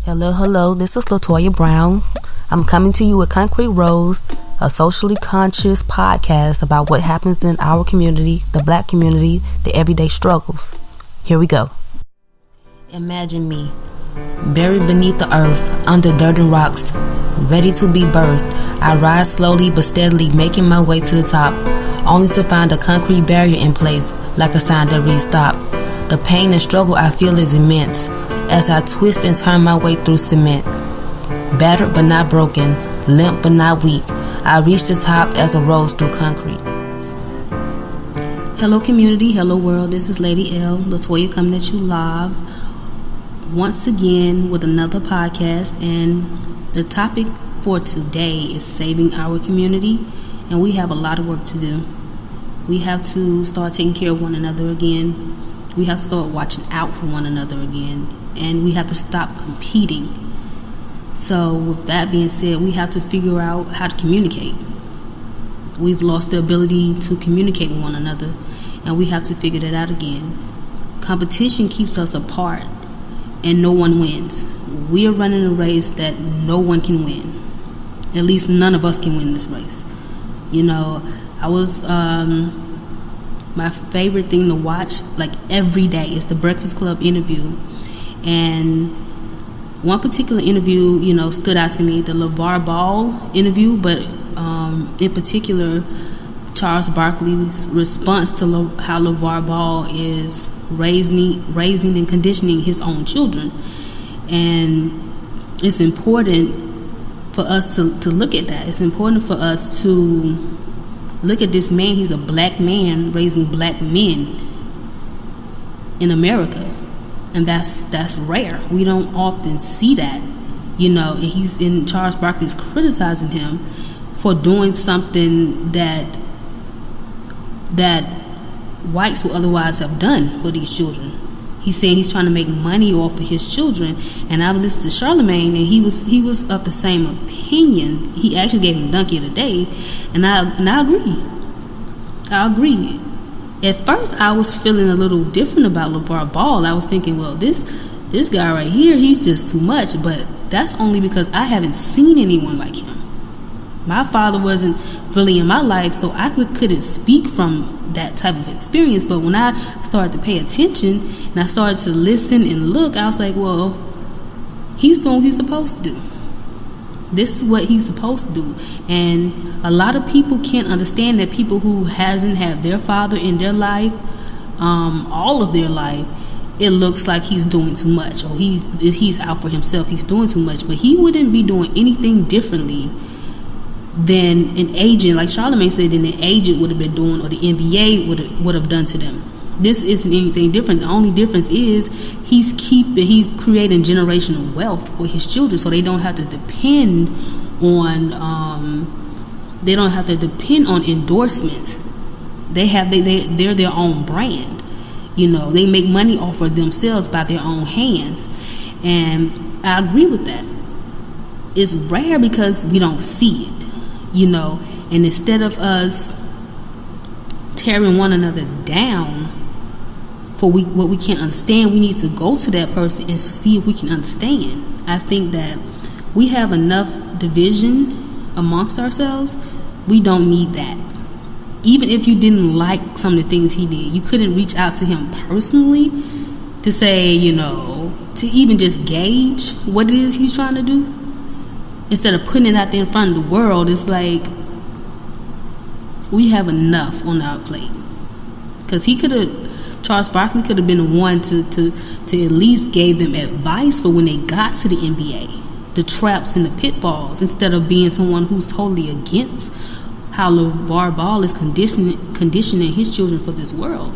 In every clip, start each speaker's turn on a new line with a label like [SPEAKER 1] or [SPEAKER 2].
[SPEAKER 1] Hello, this is Latoya Brown. I'm coming to you with Concrete Rose, a socially conscious podcast about what happens in our community, the Black community, the everyday struggles. Here we go. Imagine me, buried beneath the earth, under dirt and rocks, ready to be birthed. I rise slowly but steadily, making my way to the top, only to find a concrete barrier in place, like a sign that reads stop. The pain and struggle I feel is immense, as I twist and turn my way through cement. Battered but not broken, limp but not weak, I reach the top as a rose through concrete. Hello community, hello world, this is Lady L, Latoya coming at you live once again with another podcast, and the topic for today is saving our community, and we have a lot of work to do. We have to start taking care of one another again. We have to start watching out for one another again, and we have to stop competing. So with that being said, we have to figure out how to communicate. We've lost the ability to communicate with one another, and we have to figure that out again. Competition keeps us apart, and no one wins. We are running a race that no one can win. At least none of us can win this race. You know, my favorite thing to watch, like every day, is the Breakfast Club interview. And one particular interview, stood out to me, the LeVar Ball interview, but in particular, Charles Barkley's response to how LeVar Ball is raising and conditioning his own children. And it's important for us to look at that. It's important for us to look at this man. He's a black man raising black men in America, and that's rare. We don't often see that, and Charles Barkley's criticizing him for doing something that whites would otherwise have done for these children. He's saying he's trying to make money off of his children, and I've listened to Charlemagne, and he was of the same opinion. He actually gave him Donkey of the Day, and I agree. I agree. At first, I was feeling a little different about LeVar Ball. I was thinking, well, this guy right here, he's just too much. But that's only because I haven't seen anyone like him. My father wasn't really in my life, so I couldn't speak from that type of experience. But when I started to pay attention and I started to listen and look, I was like, well, he's doing what he's supposed to do. This is what he's supposed to do. And a lot of people can't understand that people who hasn't had their father in their life, all of their life, it looks like he's doing too much, or he's out for himself, he's doing too much. But he wouldn't be doing anything differently than an agent, like Charlemagne said, than an agent would have been doing, or the NBA would have done to them. This isn't anything different. The only difference is he's creating generational wealth for his children, so they don't have to depend on endorsements. They're their own brand. They make money off of themselves by their own hands, and I agree with that. It's rare because we don't see it. And instead of us tearing one another down for what we can't understand, we need to go to that person and see if we can understand. I think that we have enough division amongst ourselves. We don't need that. Even if you didn't like some of the things he did, you couldn't reach out to him personally to say, to even just gauge what it is he's trying to do. Instead of putting it out there in front of the world, it's like we have enough on our plate. Because Charles Barkley could have been the one to at least gave them advice for when they got to the NBA, the traps and the pitfalls, instead of being someone who's totally against how LeVar Ball is conditioning his children for this world.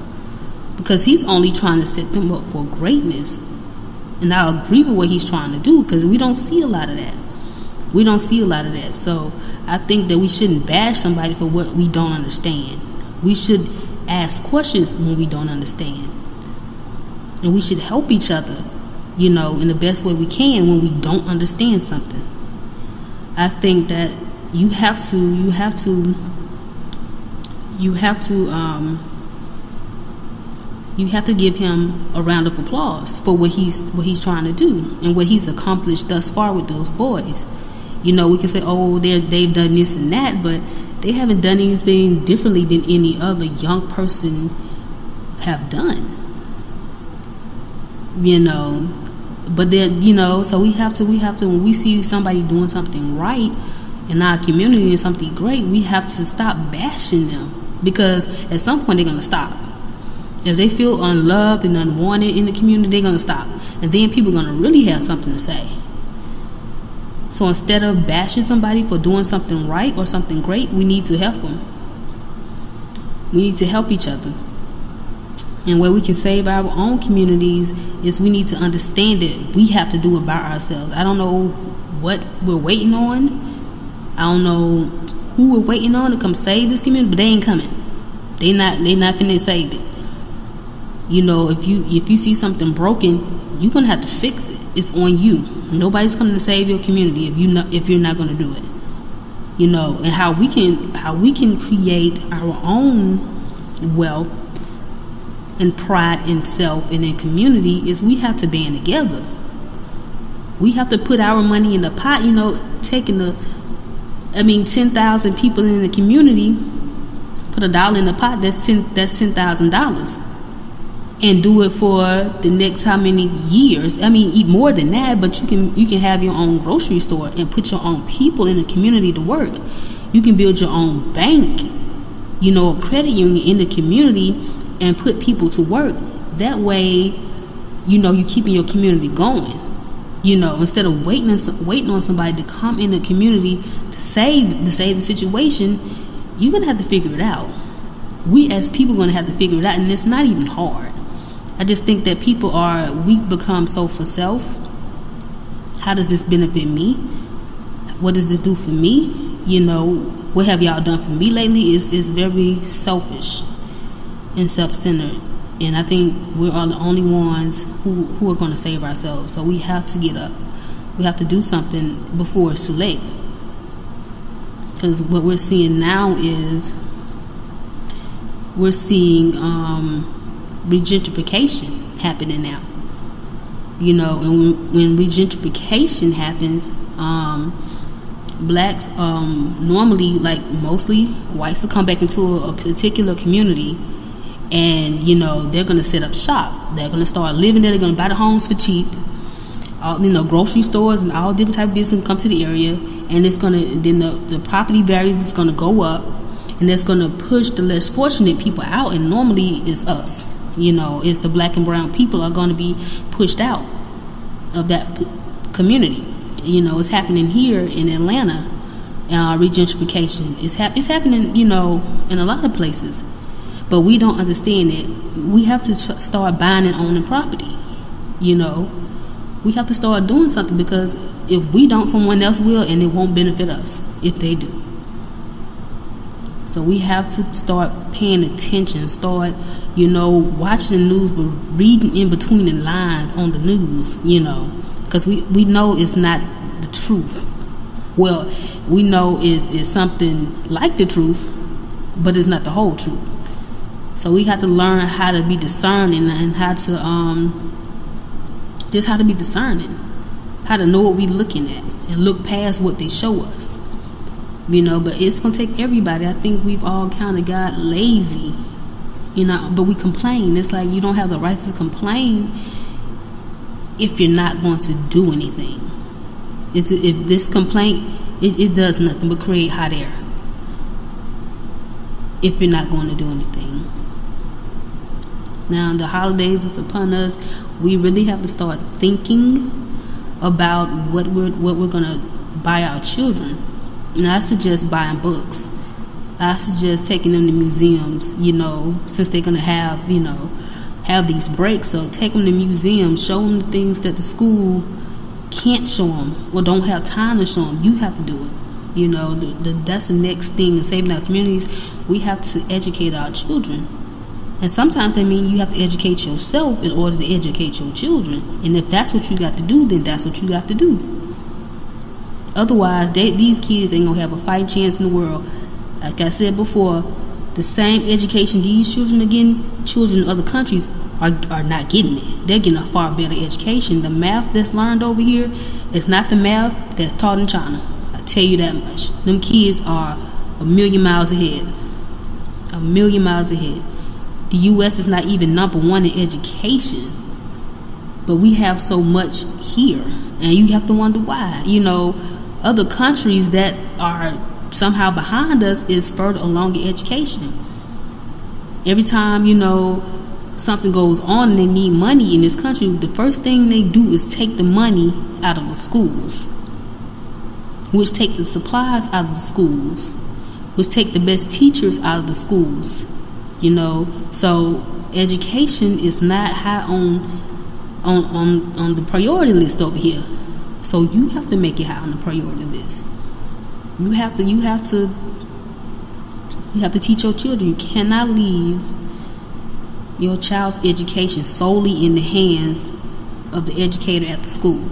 [SPEAKER 1] Because he's only trying to set them up for greatness. And I agree with what he's trying to do, because we don't see a lot of that. So I think that we shouldn't bash somebody for what we don't understand. We should ask questions when we don't understand. And we should help each other, in the best way we can when we don't understand something. I think that you have to You have to give him a round of applause for what he's trying to do and what he's accomplished thus far with those boys. You know, we can say, oh, they've done this and that, but they haven't done anything differently than any other young person have done. You know, but then, you know, so we have to when we see somebody doing something right in our community and something great, we have to stop bashing them, because at some point they're gonna stop. If they feel unloved and unwanted in the community, they're gonna stop, and then people are gonna really have something to say. So instead of bashing somebody for doing something right or something great, we need to help them. We need to help each other. And where we can save our own communities is we need to understand that we have to do it by ourselves. I don't know what we're waiting on. I don't know who we're waiting on to come save this community, but they ain't coming. They not finna save it. You know, if you see something broken, you're gonna have to fix it. It's on you. Nobody's coming to save your community if you're not gonna do it. You know, and how we can create our own wealth and pride in self and in community is we have to band together. We have to put our money in the pot. You know, taking 10,000 people in the community, put $1 in the pot. That's $10,000. And do it for the next how many years? I mean, eat more than that, but you can have your own grocery store and put your own people in the community to work. You can build your own bank, you know, a credit union in the community and put people to work. That way, you know, you're keeping your community going. You know, instead of waiting on somebody to come in the community to save the situation, you're gonna have to figure it out. We as people are gonna have to figure it out, and it's not even hard. I just think that we've become so for self. How does this benefit me? What does this do for me? You know, what have y'all done for me lately? Is very selfish and self-centered. And I think we're all the only ones who are going to save ourselves. So we have to get up. We have to do something before it's too late. Because what we're seeing now is we're seeing regentrification happening now. You know, and when regentrification happens, blacks normally, like mostly whites, will come back into a particular community, and you know they're gonna set up shop. They're gonna start living there. They're gonna buy the homes for cheap. Grocery stores and all different type of business come to the area, and it's gonna the property values is gonna go up, and that's gonna push the less fortunate people out. And normally it's us. You know, it's the black and brown people are going to be pushed out of that community. You know, it's happening here in Atlanta. Regentrification it's happening, you know, in a lot of places, but we don't understand it. We have to start buying and owning property. You know, we have to start doing something, because if we don't, someone else will, and it won't benefit us if they do. So we have to start paying attention, start, you know, watching the news, but reading in between the lines on the news, you know, because we know it's not the truth. Well, we know it's something like the truth, but it's not the whole truth. So we have to learn how to be discerning and how to how to be discerning, how to know what we're looking at and look past what they show us. You know, but it's going to take everybody. I think we've all kind of got lazy, you know, but we complain. It's like you don't have the right to complain if you're not going to do anything. If this complaint, it does nothing but create hot air if you're not going to do anything. Now, the holidays is upon us. We really have to start thinking about what we're going to buy our children. And I suggest buying books. I suggest taking them to museums, you know, since they're going to have these breaks. So take them to museums, show them the things that the school can't show them or don't have time to show them. You have to do it. You know, that's the next thing in saving our communities. We have to educate our children. And sometimes that means you have to educate yourself in order to educate your children. And if that's what you got to do, then that's what you got to do. Otherwise, these kids ain't going to have a fighting chance in the world. Like I said before, the same education these children are getting, children in other countries are not getting it. They're getting a far better education. The math that's learned over here is not the math that's taught in China. I tell you that much. Them kids are a million miles ahead. A million miles ahead. The U.S. is not even number one in education. But we have so much here. And you have to wonder why. Other countries that are somehow behind us is further along in education. Every time, something goes on and they need money in this country, the first thing they do is take the money out of the schools, which take the supplies out of the schools, which take the best teachers out of the schools. So education is not high on the priority list over here. So you have to make it high on the priority list. You have to teach your children. You cannot leave your child's education solely in the hands of the educator at the school.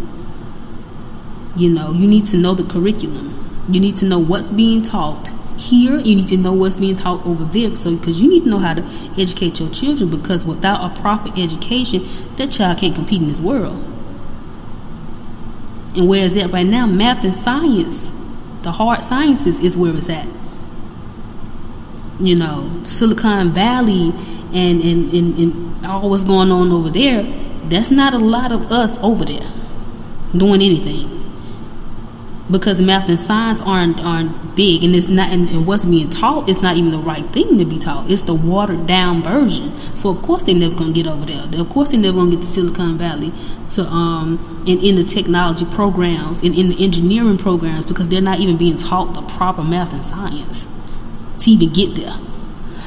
[SPEAKER 1] You need to know the curriculum. You need to know what's being taught here. You need to know what's being taught over there. Because you need to know how to educate your children. Because without a proper education, that child can't compete in this world. And where is that right now? Math and science, the hard sciences, is where it's at. Silicon Valley and all what's going on over there, that's not a lot of us over there doing anything. Because math and science aren't big, and it's not, and what's being taught is not even the right thing to be taught. It's the watered down version. So of course they're never gonna get over there. Of course they're never gonna get to Silicon Valley to in the technology programs and in the engineering programs, because they're not even being taught the proper math and science to even get there.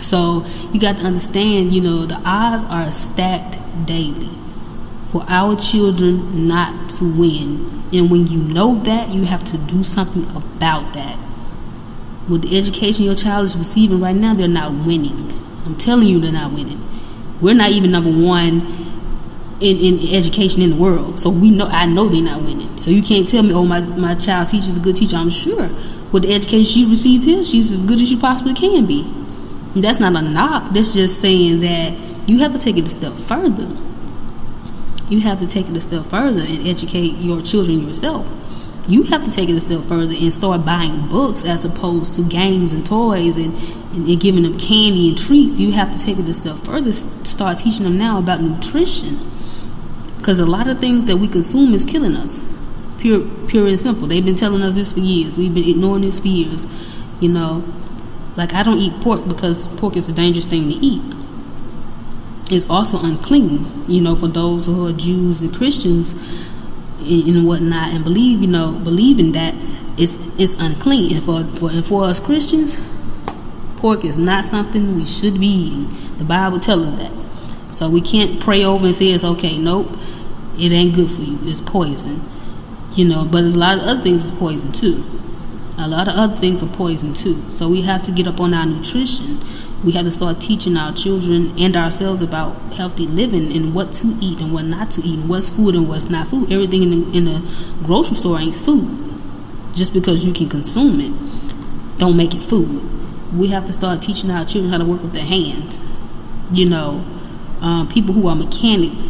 [SPEAKER 1] So you got to understand, the odds are stacked daily for our children not to win. And when you know that, you have to do something about that. With the education your child is receiving right now, they're not winning. I'm telling you, they're not winning. We're not even number one in education in the world. So I know they're not winning. So you can't tell me, oh, my child teacher's a good teacher. I'm sure with the education she received here, she's as good as she possibly can be. And that's not a knock. That's just saying that you have to take it a step further. You have to take it a step further and educate your children yourself. You have to take it a step further and start buying books as opposed to games and toys and giving them candy and treats. You have to take it a step further. Start teaching them now about nutrition. Because a lot of things that we consume is killing us. Pure and simple. They've been telling us this for years. We've been ignoring this for years. Like I don't eat pork because pork is a dangerous thing to eat. It's also unclean, for those who are Jews and Christians and whatnot, and believing that it's unclean. And for us Christians, pork is not something we should be eating. The Bible tells us that. So we can't pray over and say it's okay. Nope, it ain't good for you. It's poison. But there's a lot of other things that's poison too. A lot of other things are poison too. So we have to get up on our nutrition. We have to start teaching our children and ourselves about healthy living and what to eat and what not to eat, and what's food and what's not food. Everything in the grocery store ain't food. Just because you can consume it, don't make it food. We have to start teaching our children how to work with their hands. People who are mechanics,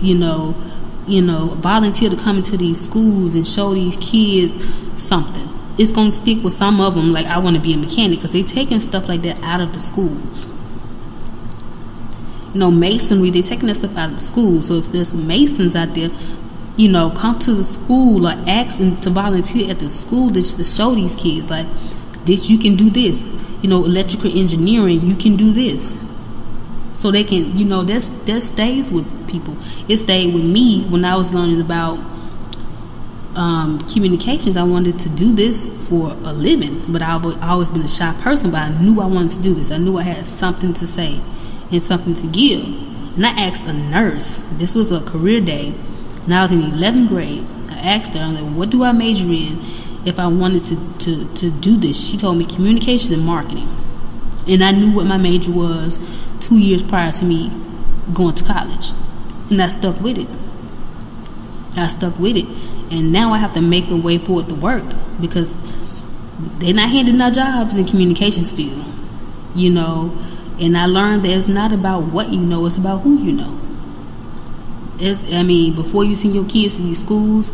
[SPEAKER 1] volunteer to come into these schools and show these kids something. It's going to stick with some of them, like I want to be a mechanic, because they're taking stuff like that out of the schools. Masonry, they're taking that stuff out of the schools. So if there's masons out there, come to the school or ask them to volunteer at the school to show these kids, like, this, you can do this. Electrical engineering, you can do this. So they can, that stays with people. It stayed with me when I was learning about communications. I wanted to do this for a living, but I've always been a shy person, but I knew I wanted to do this. I knew I had something to say and something to give. And I asked a nurse, this was a career day, and I was in 11th grade. I asked her, I'm like, what do I major in if I wanted to do this? She told me communications and marketing. And I knew what my major was 2 years prior to me going to college. And I stuck with it. And now I have to make a way for it to work, because they're not handing out jobs in communication still, And I learned that it's not about what you know, it's about who you know. Before you send your kids to these schools,